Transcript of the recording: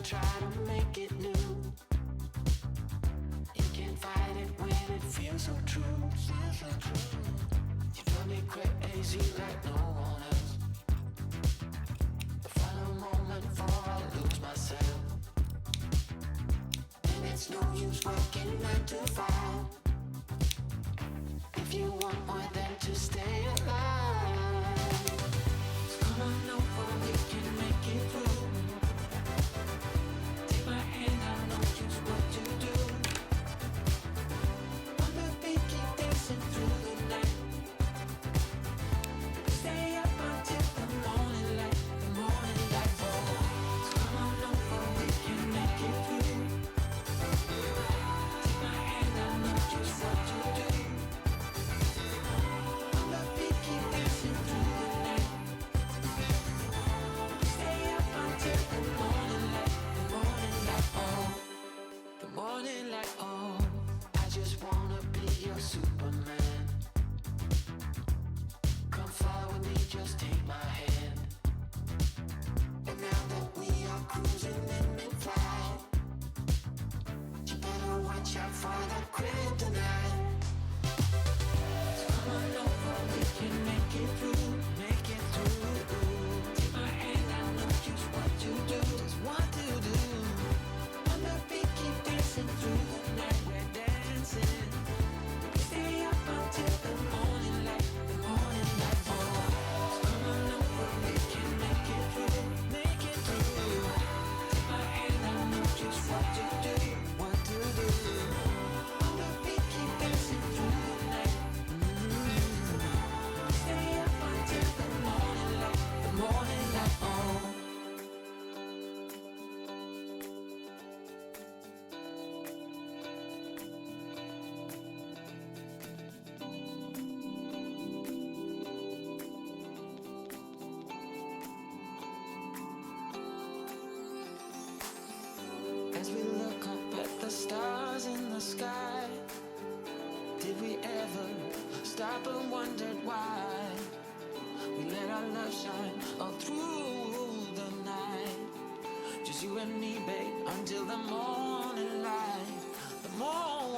try to make it new. You can't fight it when it feels so true. You drive me crazy like no one else. The final moment before I lose myself. And it's no use working 9 to 5 if you want more than to stay alive. So come on over, we can make it through. Take my hand, I know just what to do. On the beat, keep dancing through the night. Stay up until the morning light, the morning light. Oh, so come on over, we can make it through. Take my hand, I know just what to do. On the beat, keep dancing through the night. Stay up until the morning light, the morning light. Oh, the morning light. Oh, I just wanna be your Superman. Come fly with me, just take my hand. And now that we are cruising in mid-flight, you better watch out for the kryptonite. So come on over, we can make it through, make it through. Take my hand, I know just what to do, just what to do. On the beat, keep dancing through the night, we're dancing. Stay up until the morning light, the morning light. Oh, so come on over, we can make it through, make it through. Take my hand, I know just what to do, what to do. On the beat, keep dancing through the night. Stay up until the morning light, the morning light. Oh. As we look up at the stars in the sky, did we ever stop and wondered why we let our love shine all through the night? Just you and me, babe, until the morning light, the morning